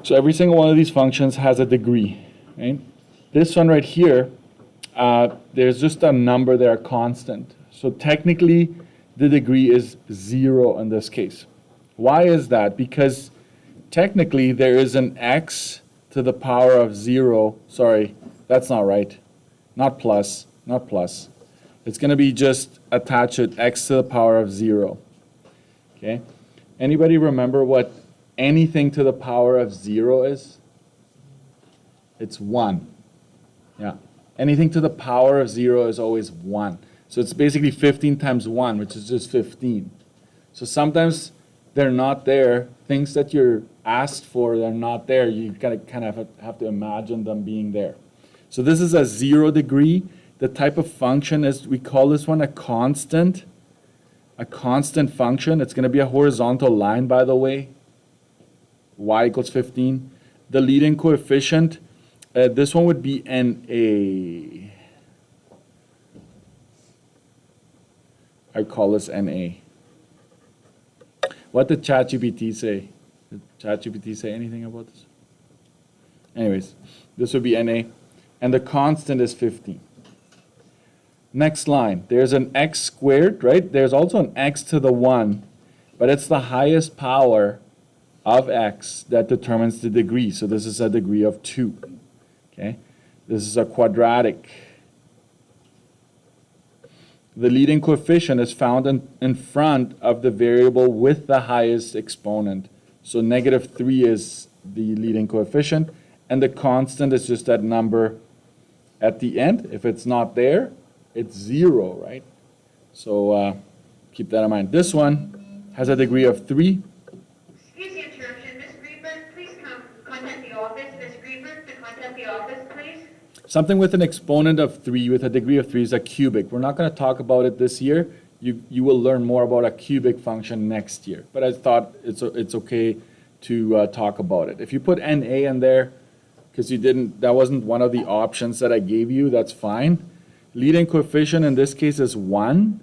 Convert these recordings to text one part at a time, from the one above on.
So every single one of these functions has a degree, right? This one right here, there's just a number there, a constant. So technically, the degree is 0 in this case. Why is that? Because technically, there is an x to the power of 0. Sorry, that's not right. Not plus, not plus. It's going to be just attached to x to the power of 0. Okay? Anybody remember what anything to the power of 0 is? It's 1. Yeah. Anything to the power of 0 is always 1. So it's basically 15 times 1, which is just 15. So sometimes they're not there. Things that you're asked for, they're not there. You kind of have to imagine them being there. So this is a 0 degree. The type of function is, we call this one a constant function. It's going to be a horizontal line, by the way. Y equals 15. The leading coefficient, this one would be NA. I call this NA. What did ChatGPT say? Did ChatGPT say anything about this? Anyways, this would be NA. And the constant is 15. Next line, there's an x squared, right? There's also an x to the 1, but it's the highest power of x that determines the degree. So this is a degree of 2. Okay? This is a quadratic. The leading coefficient is found in front of the variable with the highest exponent. So negative 3 is the leading coefficient, and the constant is just that number at the end. If it's not there, it's 0, right? So keep that in mind. This one has a degree of 3. Excuse the interruption. Ms. Greenberg, please contact the office. Ms. Greenberg, to contact the office, please. Something with an exponent of 3, with a degree of 3, is a cubic. We're not going to talk about it this year. You will learn more about a cubic function next year. But I thought it's okay to talk about it. If you put NA in there, because that wasn't one of the options that I gave you, that's fine. Leading coefficient in this case is 1.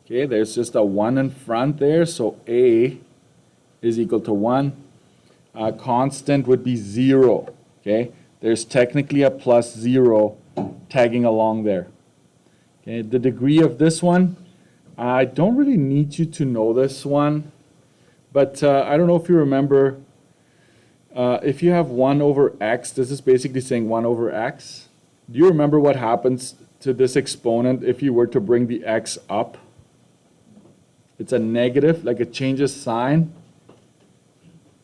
Okay, there's just a 1 in front there, so A is equal to 1. Constant would be 0. Okay, there's technically a plus 0 tagging along there. Okay, the degree of this one, I don't really need you to know this one, but I don't know if you remember, if you have 1 over x, this is basically saying 1 over x. Do you remember what happens to this exponent if you were to bring the x up? It's a negative, like it changes sign.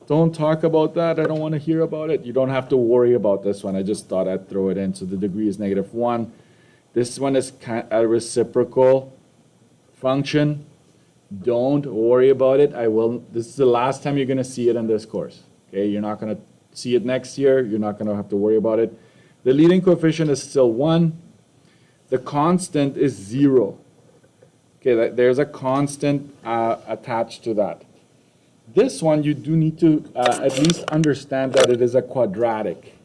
Don't talk about that. I don't want to hear about it. You don't have to worry about this one. I just thought I'd throw it in. So the degree is negative 1. This one is a reciprocal function. Don't worry about it. This is the last time you're going to see it in this course. Okay, you're not going to see it next year. You're not going to have to worry about it. The leading coefficient is still 1. The constant is 0. Okay, there's a constant attached to that. This one, you do need to at least understand that it is a quadratic.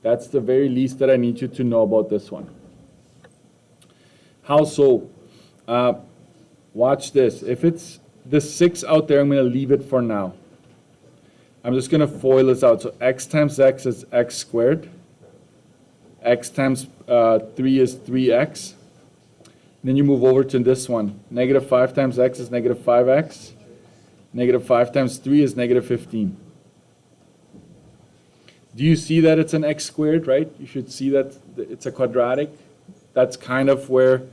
That's the very least that I need you to know about this one. How so? Watch this. If it's the 6 out there, I'm going to leave it for now. I'm just going to FOIL this out. So x times x is x squared. X times 3 is 3x. Then you move over to this one. Negative 5 times x is negative 5x. Negative 5 times 3 is negative 15. Do you see that it's an x squared, right? You should see that it's a quadratic. That's kind of where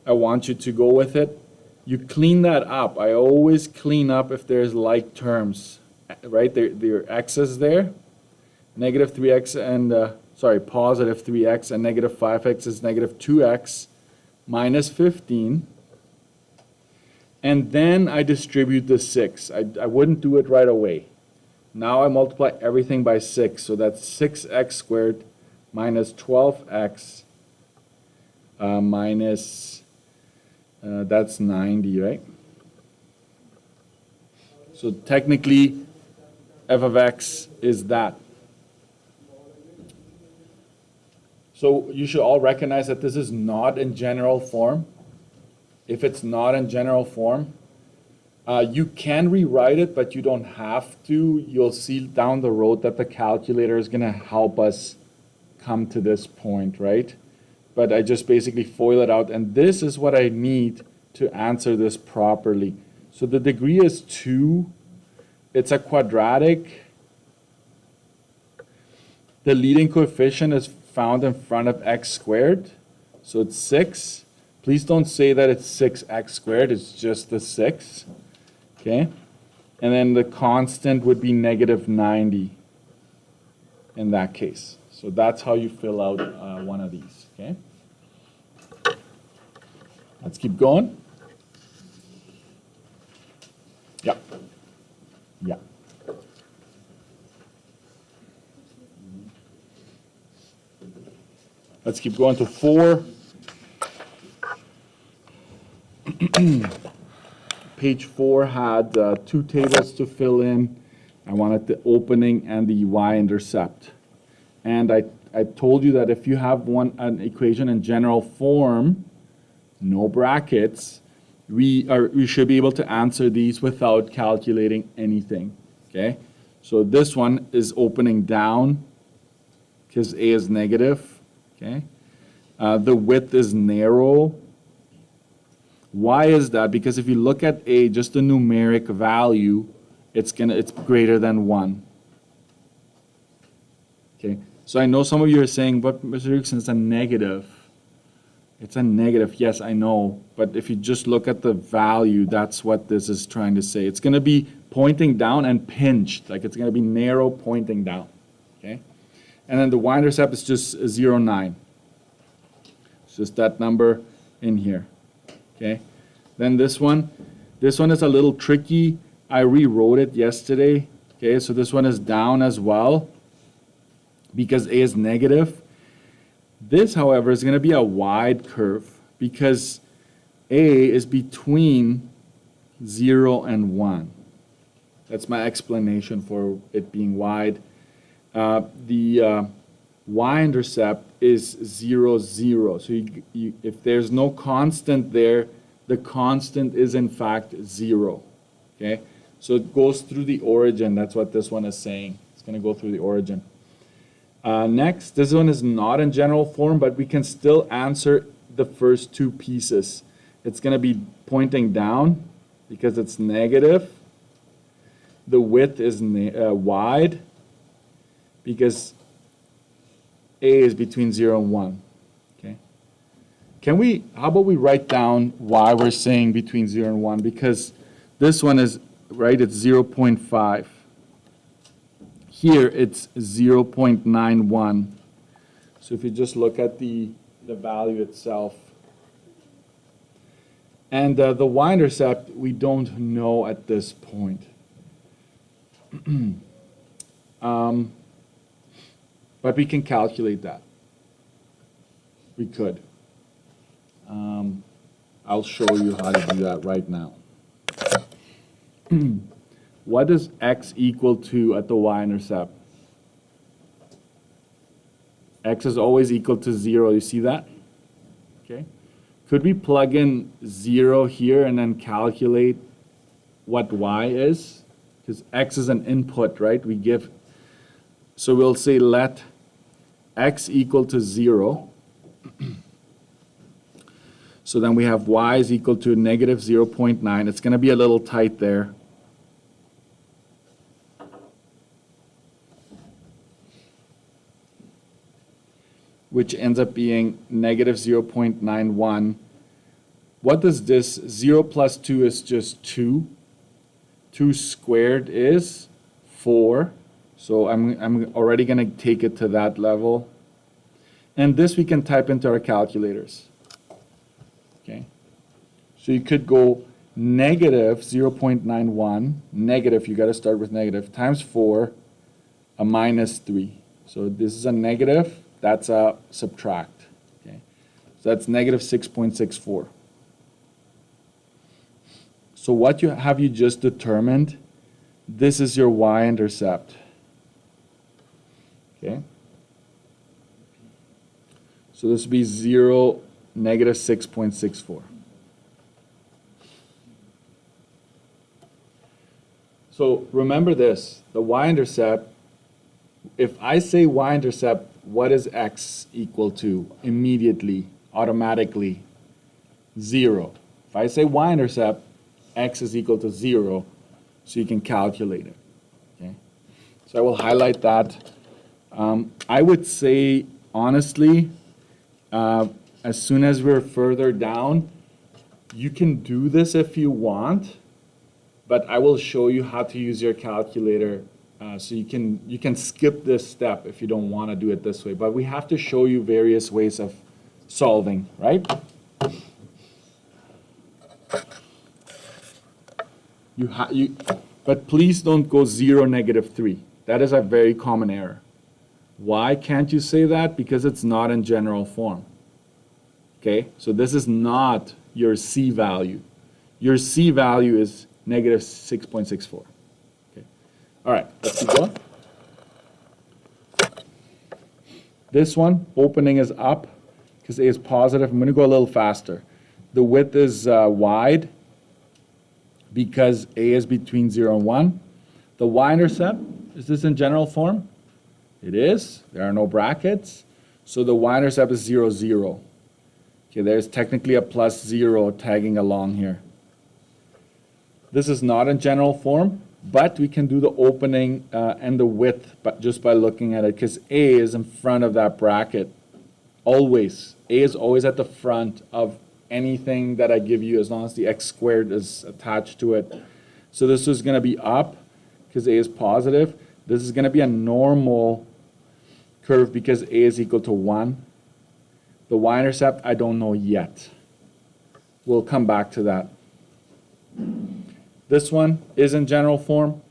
I want you to go with it. You clean that up. I always clean up if there's like terms, right? There are x's there. Negative 3x and, positive 3x and negative 5x is negative 2x minus 15. And then I distribute the 6. I wouldn't do it right away. Now I multiply everything by 6. So that's 6x squared minus 12x minus, that's 90, right? So technically, f of x is that. So you should all recognize that this is not in general form. If it's not in general form, You can rewrite it, but you don't have to. You'll see down the road that the calculator is going to help us come to this point, right? But I just basically FOIL it out, and this is what I need to answer this properly. So the degree is 2. It's a quadratic. The leading coefficient is found in front of x squared, so it's 6. Please don't say that it's 6x squared, it's just the 6. Okay? And then the constant would be -90 in that case. So that's how you fill out one of these. Okay? Let's keep going. Yeah. Yeah. Let's keep going to 4. Page 4 had 2 tables to fill in. I wanted the opening and the y-intercept. And I told you that if you have an equation in general form, no brackets, we should be able to answer these without calculating anything. Okay? So this one is opening down because a is negative. Okay? The width is narrow. Why is that? Because if you look at a, just a numeric value, it's greater than 1. Okay? So I know some of you are saying, but Mr. Erickson, it's a negative. It's a negative, yes, I know. But if you just look at the value, that's what this is trying to say. It's going to be pointing down and pinched, like it's going to be narrow pointing down. Okay? And then the y-intercept is just 0.9. It's just that number in here. Okay? Then this one is a little tricky. I rewrote it yesterday. Okay, so this one is down as well because a is negative. This, however, is going to be a wide curve because a is between 0 and 1. That's my explanation for it being wide. The y-intercept is 0, 0. So if there's no constant there, the constant is in fact 0. Okay? So it goes through the origin. That's what this one is saying. It's going to go through the origin. Next, this one is not in general form, but we can still answer the first 2 pieces. It's going to be pointing down because it's negative. The width is wide because a is between 0 and 1. Okay? How about we write down why we're saying between 0 and 1? Because this one is, right, it's 0.5. Here it's 0.91. So if you just look at the value itself. And the y-intercept, we don't know at this point. But we can calculate that. We could. I'll show you how to do that right now. What does x equal to at the y-intercept? X is always equal to 0. You see that? Okay. Could we plug in 0 here and then calculate what y is? Because x is an input, right? So we'll say let x equal to 0. So then we have y is equal to negative 0.9. It's going to be a little tight there. Which ends up being negative 0.91. What does this? 0 plus 2 is just 2. 2 squared is 4. So I'm already going to take it to that level. And this we can type into our calculators. Okay. So you could go negative 0.91, negative, you got to start with negative, times 4, a minus 3. So this is a negative, that's a subtract. Okay. So that's negative 6.64. So what have you just determined? This is your y-intercept. Okay. So this would be 0, negative 6.64. So remember this, the y-intercept, if I say y-intercept, what is x equal to immediately, automatically? 0. If I say y-intercept, x is equal to 0, so you can calculate it. Okay? So I will highlight that. I would say, honestly, as soon as we're further down, you can do this if you want, but I will show you how to use your calculator. So you can skip this step if you don't want to do it this way. But we have to show you various ways of solving, right? But please don't go 0, -3. That is a very common error. Why can't you say that? Because it's not in general form. Okay, so this is not your C value. Your C value is -6.64. Okay, all right, let's keep going. This one, opening is up because A is positive. I'm going to go a little faster. The width is wide because A is between 0 and 1. The y-intercept, is this in general form? It is. There are no brackets. So the y-intercept is 0, 0. Okay, there's technically a +0 tagging along here. This is not in general form, but we can do the opening and the width just by looking at it, because A is in front of that bracket. Always. A is always at the front of anything that I give you as long as the x squared is attached to it. So this is going to be up because A is positive. This is going to be a normal curve because A is equal to 1. The y-intercept, I don't know yet. We'll come back to that. This one is in general form.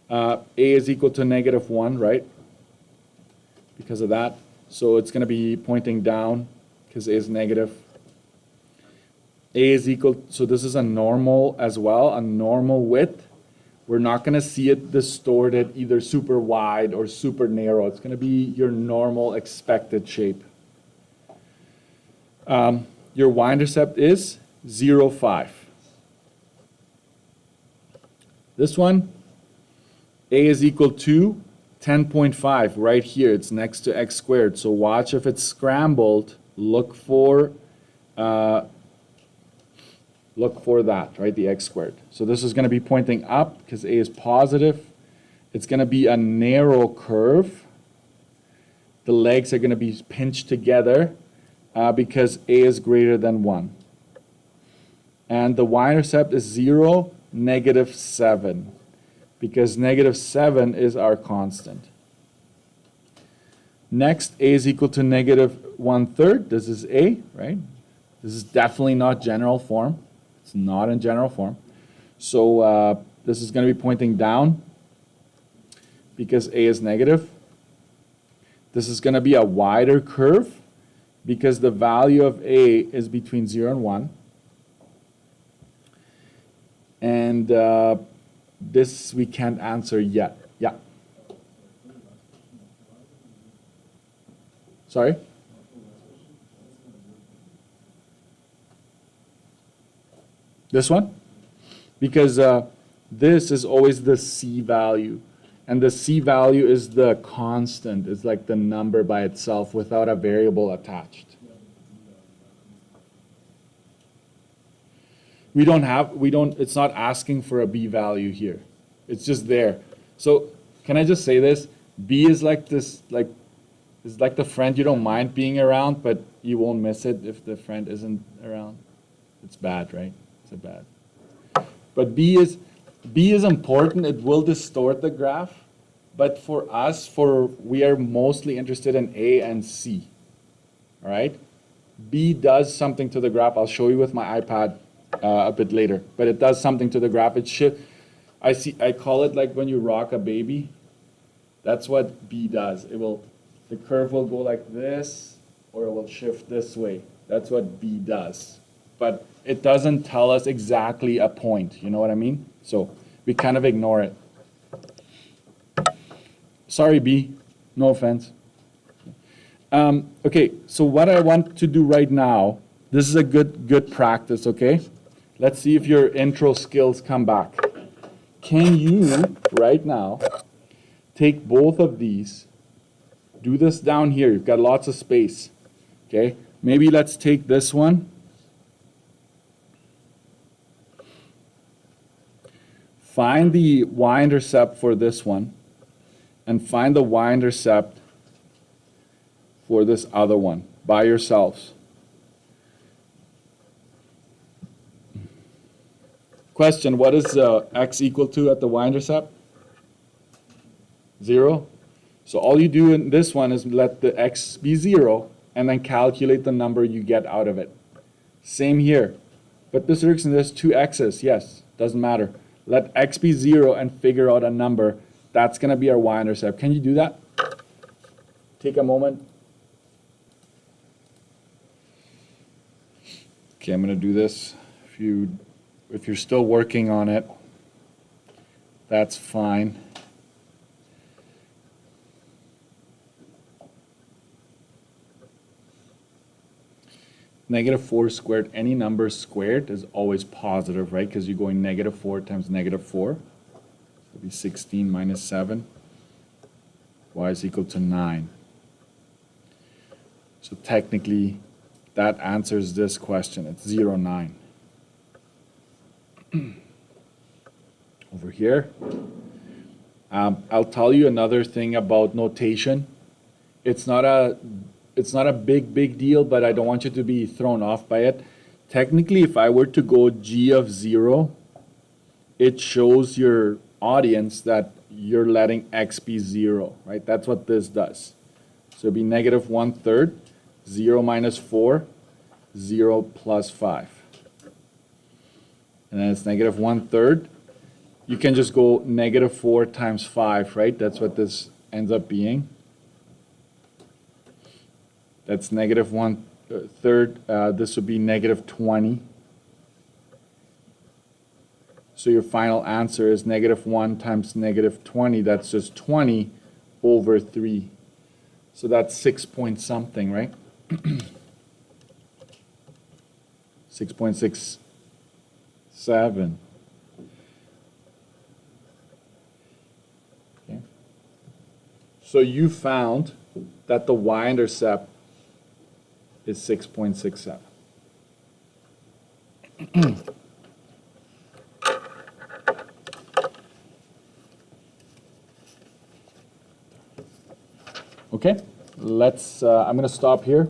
A is equal to -1, right? Because of that. So it's going to be pointing down because A is negative. A is equal, so this is a normal as well, a normal width. We're not going to see it distorted, either super wide or super narrow. It's going to be your normal expected shape. Your y-intercept is 0, 5. This one, A is equal to 10.5 right here. It's next to x squared. So watch if it's scrambled. Look for that, right? The x squared. So this is going to be pointing up because A is positive. It's going to be a narrow curve. The legs are going to be pinched together because A is greater than 1. And the y-intercept is 0, -7. Because -7 is our constant. Next, A is equal to -1/3. This is A, right? This is definitely not general form. It's not in general form. So this is going to be pointing down because A is negative. This is going to be a wider curve because the value of A is between 0 and 1. And this we can't answer yet. Yeah. Sorry? This one? Because this is always the C value. And the C value is the constant. It's like the number by itself without a variable attached. It's not asking for a B value here. It's just there. So can I just say this? B is like this, it's like the friend you don't mind being around, but you won't miss it if the friend isn't around. It's bad, right? It's a bad. But B is important. It will distort the graph. But for us, we are mostly interested in A and C. All right? B does something to the graph. I'll show you with my iPad a bit later. But it does something to the graph. I call it like when you rock a baby. That's what B does. The curve will go like this, or it will shift this way. That's what B does. But it doesn't tell us exactly a point. You know what I mean? So we kind of ignore it. Sorry, B. No offense. Okay, so what I want to do right now, this is a good practice, okay? Let's see if your intro skills come back. can you, right now, take both of these, do this down here, you've got lots of space, okay? Maybe let's take this one. Find the y-intercept for this one, and find the y-intercept for this other one by yourselves. Question, what is x equal to at the y-intercept? 0. So all you do in this one is let the x be 0 and then calculate the number you get out of it. Same here. But this works, and there's two x's. Yes, doesn't matter. Let x be 0 and figure out a number. That's going to be our y-intercept. Can you do that? Take a moment. Okay, I'm going to do this. If you're still working on it, that's fine. -4 squared, any number squared is always positive, right? Because you're going -4 times -4. It'll be 16 minus 7. Y is equal to 9. So technically, that answers this question. It's 0, 9. Over here, I'll tell you another thing about notation. It's not a big deal, but I don't want you to be thrown off by it. Technically, if I were to go g of 0, it shows your audience that you're letting x be 0, right? That's what this does. So it'd be -1/3, 0 minus 4, 0 plus 5. And then it's -1/3. You can just go -4 times 5, right? That's what this ends up being. That's -1/3. This would be -20. So your final answer is -1 times -20. That's just 20 over 3. So that's 6 point something, right? 6.67. Okay. So you found that the y-intercept is 6.67. Okay, I'm going to stop here.